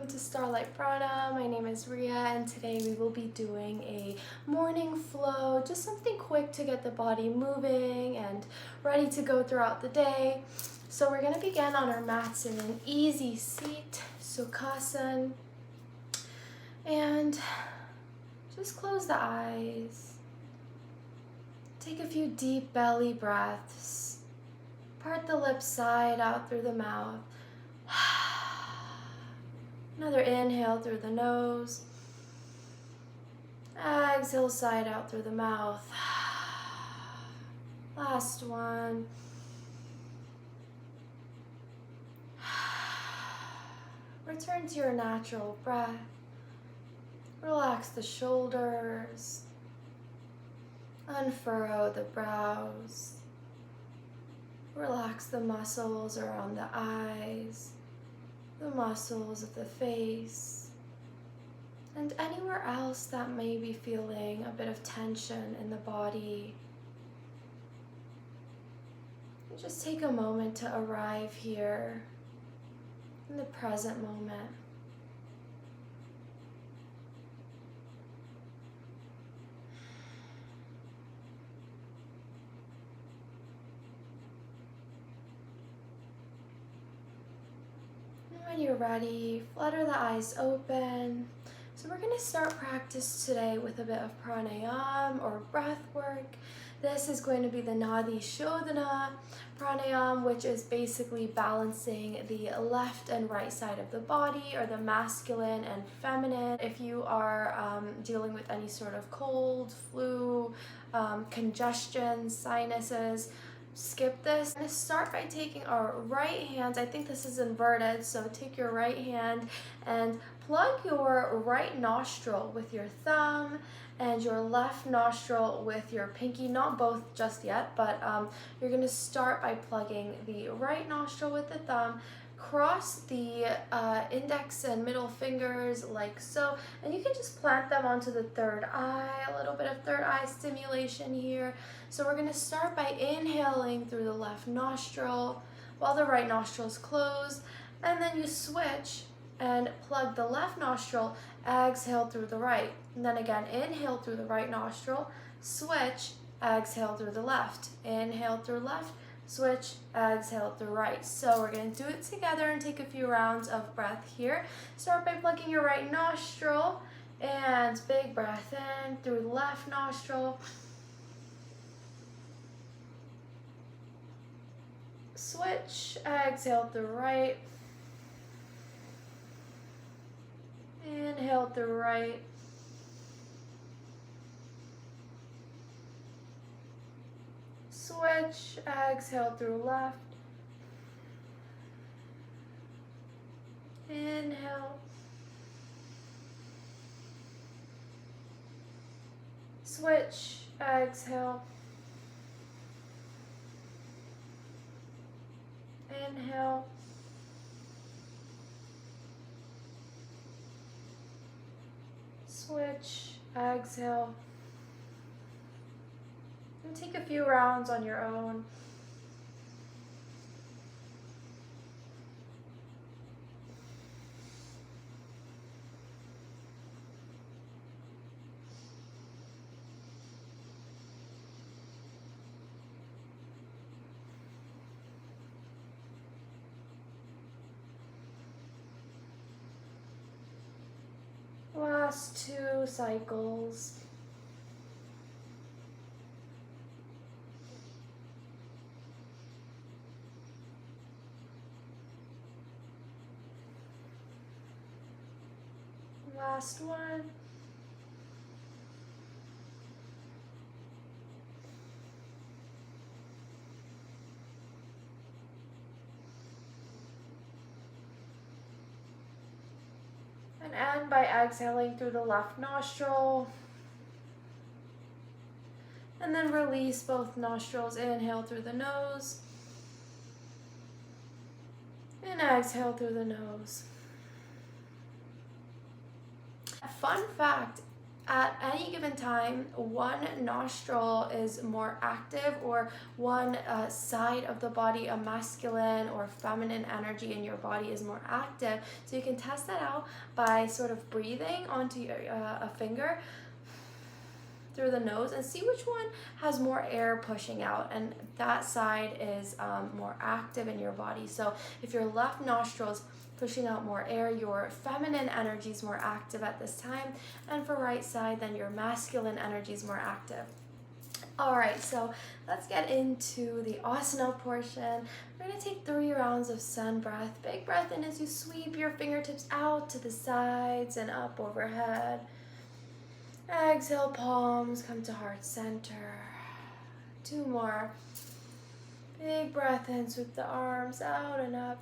to Starlight Prana. My name is Ria and today we will be doing a morning flow, just something quick to get the body moving and ready to go throughout the day. So we're going to begin on our mats in an easy seat, Sukhasana, and just close the eyes. Take a few deep belly breaths. Part the lips side out through the mouth. Another inhale through the nose. Exhale side out through the mouth. Last one. Return to your natural breath. Relax the shoulders. Unfurrow the brows. Relax the muscles around the eyes, the muscles of the face, and anywhere else that may be feeling a bit of tension in the body. And just take a moment to arrive here in the present moment. When you're ready, flutter the eyes open. So we're going to start practice today with a bit of pranayama or breath work. This is going to be the Nadi shodana pranayama, which is basically balancing the left and right side of the body, or the masculine and feminine. If you are dealing with any sort of cold, flu, congestion, sinuses, skip this. I'm going to start by taking our right hand. I think this is inverted, so take your right hand and plug your right nostril with your thumb and your left nostril with your pinky. Not both just yet, but you're going to start by plugging the right nostril with the thumb. Cross the index and middle fingers like so, and you can just plant them onto the third eye. A little bit of third eye stimulation here. So we're going to start by inhaling through the left nostril while the right nostril is closed, and then you switch and plug the left nostril, exhale through the right, and then again inhale through the right nostril, switch, exhale through the left, inhale through left, switch, exhale through right. So we're going to do it together and take a few rounds of breath here. Start by plugging your right nostril and big breath in through the left nostril. Switch, exhale through right. Inhale through right. Switch, exhale through left. Inhale. Switch, exhale. Inhale. Switch, exhale. And take a few rounds on your own. Last 2 cycles. Last one. And end by exhaling through the left nostril. And then release both nostrils. Inhale through the nose. And exhale through the nose. Fun fact, at any given time, one nostril is more active, or one side of the body, a masculine or feminine energy in your body is more active. So you can test that out by sort of breathing onto your, a finger through the nose and see which one has more air pushing out, and that side is more active in your body. So if your left nostril's pushing out more air, your feminine energy is more active at this time, and for right side, then your masculine energy is more active. All right, so let's get into the asana portion. We're gonna take 3 rounds of sun breath. Big breath in as you sweep your fingertips out to the sides and up overhead. Exhale, palms come to heart center. 2 more. Big breath in, sweep the arms out and up.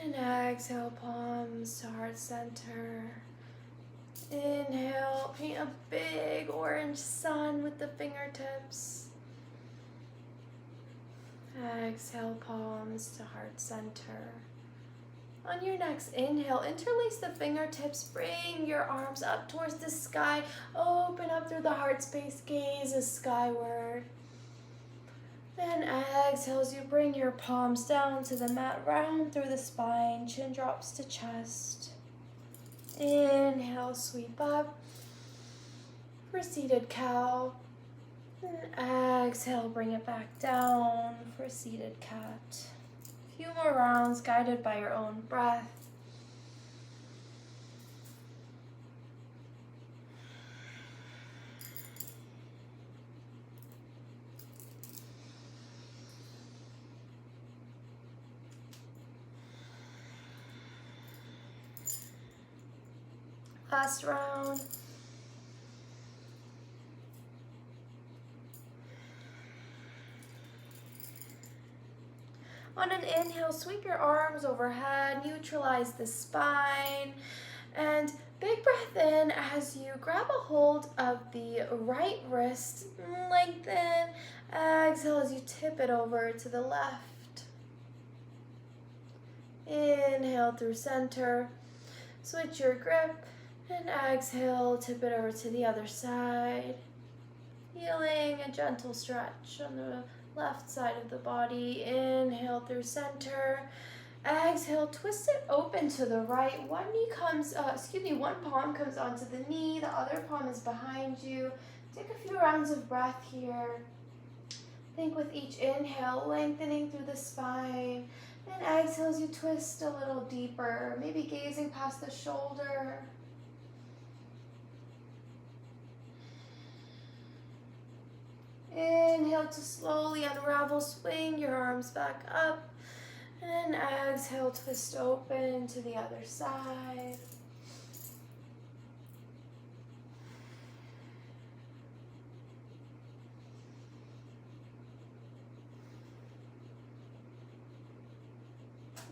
And exhale, palms to heart center. Inhale, paint a big orange sun with the fingertips. Exhale, palms to heart center. On your next inhale, interlace the fingertips, bring your arms up towards the sky, open up through the heart space, gaze skyward. Then exhale as you bring your palms down to the mat, round through the spine, chin drops to chest. Inhale, sweep up for seated cow. And exhale, bring it back down for seated cat. A few more rounds guided by your own breath. Last round. On an inhale, sweep your arms overhead, neutralize the spine, and big breath in as you grab a hold of the right wrist, lengthen. Exhale as you tip it over to the left. Inhale through center, switch your grip. And exhale, tip it over to the other side. Feeling a gentle stretch on the left side of the body. Inhale through center. Exhale, twist it open to the right. One palm comes onto the knee, the other palm is behind you. Take a few rounds of breath here. Think with each inhale, lengthening through the spine. And exhale as you twist a little deeper, maybe gazing past the shoulder. Inhale to slowly unravel, swing your arms back up, and exhale, twist open to the other side.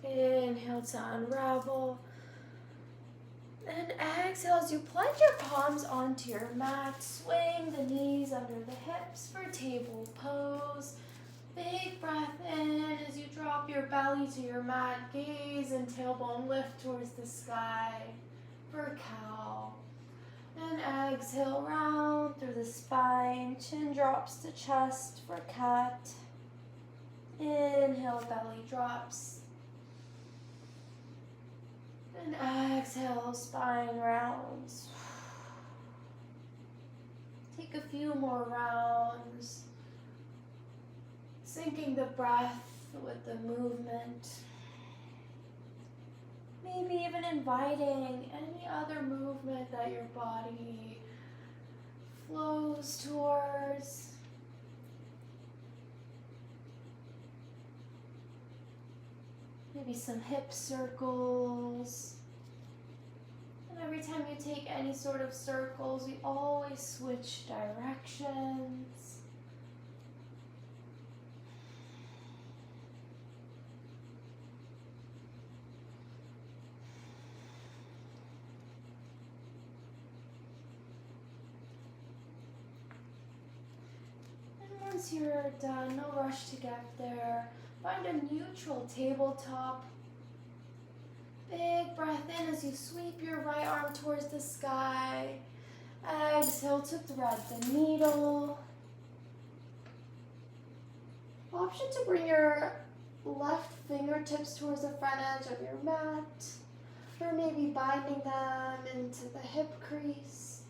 Inhale to unravel. And exhale as you plant your palms onto your mat. Swing the knees under the hips for table pose. Big breath in as you drop your belly to your mat. Gaze and tailbone lift towards the sky for cow. And exhale, round through the spine. Chin drops to chest for cat. Inhale, belly drops. And exhale, spine rounds. Take a few more rounds. Syncing the breath with the movement. Maybe even inviting any other movement that your body flows towards. Maybe some hip circles. And every time you take any sort of circles, we always switch directions. And once you're done, no rush to get there. Find a neutral tabletop. Big breath in as you sweep your right arm towards the sky. Exhale to thread the needle. Option to bring your left fingertips towards the front edge of your mat, or maybe binding them into the hip crease.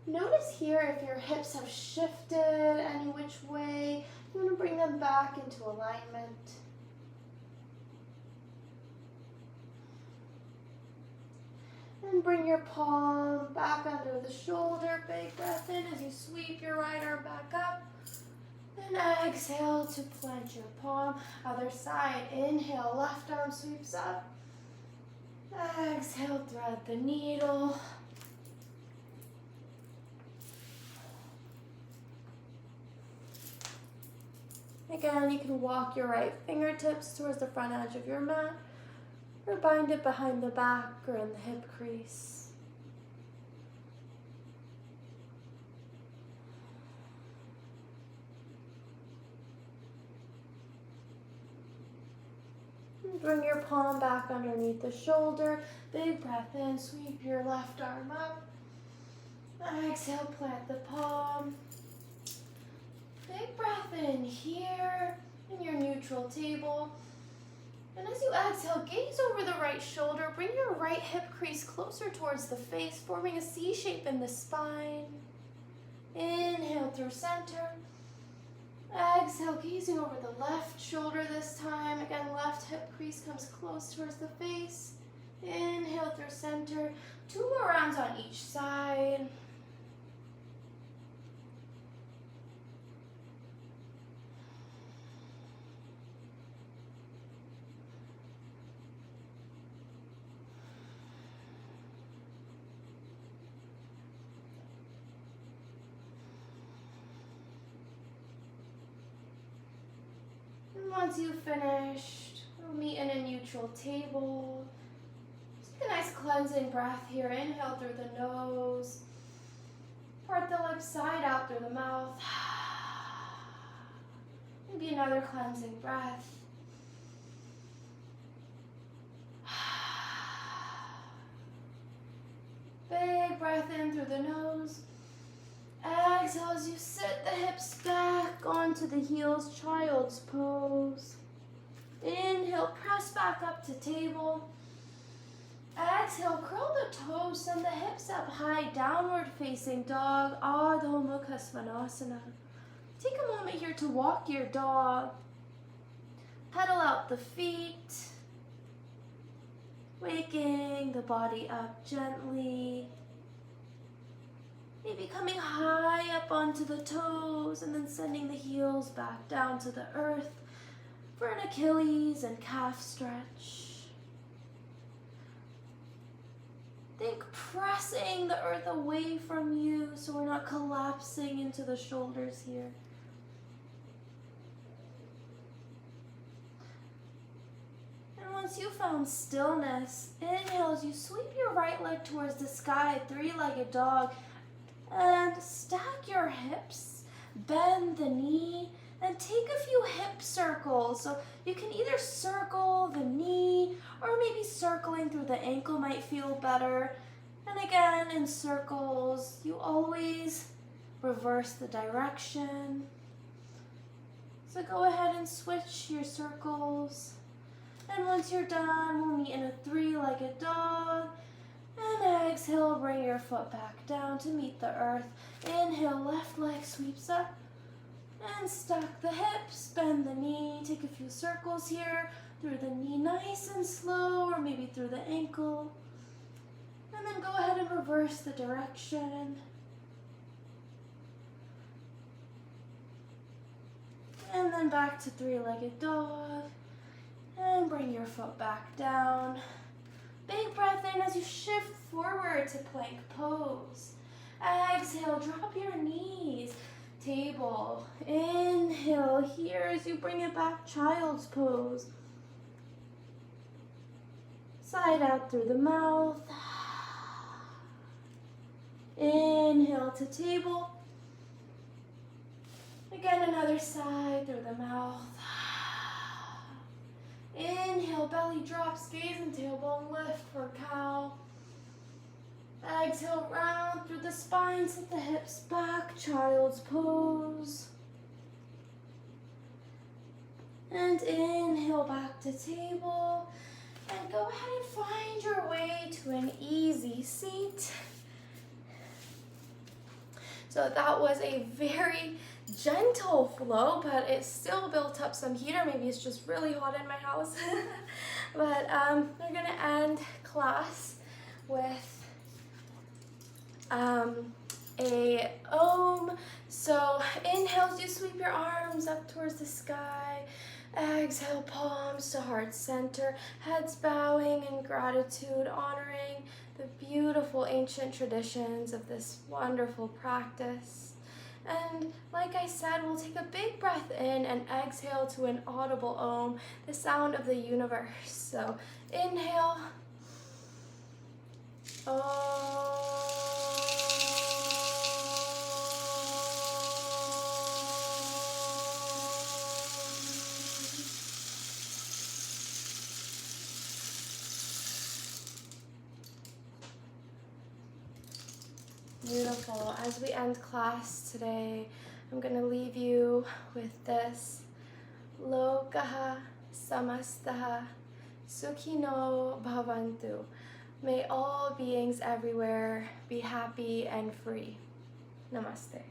Notice here if your hips have shifted any which way. You want to bring them back into alignment. And bring your palm back under the shoulder. Big breath in as you sweep your right arm back up. And exhale to plant your palm. Other side. Inhale, left arm sweeps up. Exhale, thread the needle. Again, you can walk your right fingertips towards the front edge of your mat, or bind it behind the back or in the hip crease. And bring your palm back underneath the shoulder. Big breath in, sweep your left arm up. Exhale, plant the palm. Big breath in here in your neutral table. And as you exhale, gaze over the right shoulder. Bring your right hip crease closer towards the face, forming a C shape in the spine. Inhale through center. Exhale, gazing over the left shoulder this time. Again, left hip crease comes close towards the face. Inhale through center. 2 more rounds on each side. Once you've finished, we'll meet in a neutral table. Take a nice cleansing breath here. Inhale through the nose. Part the left side out through the mouth. Maybe another cleansing breath. Big breath in through the nose. Exhale as you sit the hips back onto the heels, child's pose. Inhale, press back up to table. Exhale, curl the toes, send the hips up high, downward facing dog, Ardha Mukha Svanasana. Take a moment here to walk your dog. Pedal out the feet, waking the body up gently. Maybe coming high up onto the toes and then sending the heels back down to the earth for an Achilles and calf stretch. Think pressing the earth away from you so we're not collapsing into the shoulders here. And once you found stillness, inhale as you sweep your right leg towards the sky, 3-legged dog. And stack your hips, bend the knee, and take a few hip circles. So you can either circle the knee or maybe circling through the ankle might feel better. And again, in circles, you always reverse the direction. So go ahead and switch your circles. And once you're done, we'll meet in a 3-legged dog. And exhale, bring your foot back down to meet the earth. Inhale, left leg sweeps up. And stack the hips, bend the knee. Take a few circles here through the knee, nice and slow, or maybe through the ankle. And then go ahead and reverse the direction. And then back to 3-legged dog. And bring your foot back down. Big breath in as you shift forward to plank pose. Exhale, drop your knees. Table. Inhale here as you bring it back, child's pose. Side out through the mouth. Inhale to table. Again, another side through the mouth. Inhale, belly drops, gaze and tailbone lift for cow. Exhale, round through the spine, sit the hips back, child's pose. And inhale back to table. And go ahead and find your way to an easy seat. So that was a very gentle flow, but it still built up some heat, or maybe it's just really hot in my house. But we're gonna end class with a Om. So inhale, you sweep your arms up towards the sky. Exhale, palms to heart center, heads bowing in gratitude, honoring the beautiful ancient traditions of this wonderful practice. And like I said, we'll take a big breath in and exhale to an audible Om, the sound of the universe. So inhale, Om. Beautiful. As we end class today, I'm going to leave you with this. Lokaha samastaha sukhino bhavantu. May all beings everywhere be happy and free. Namaste.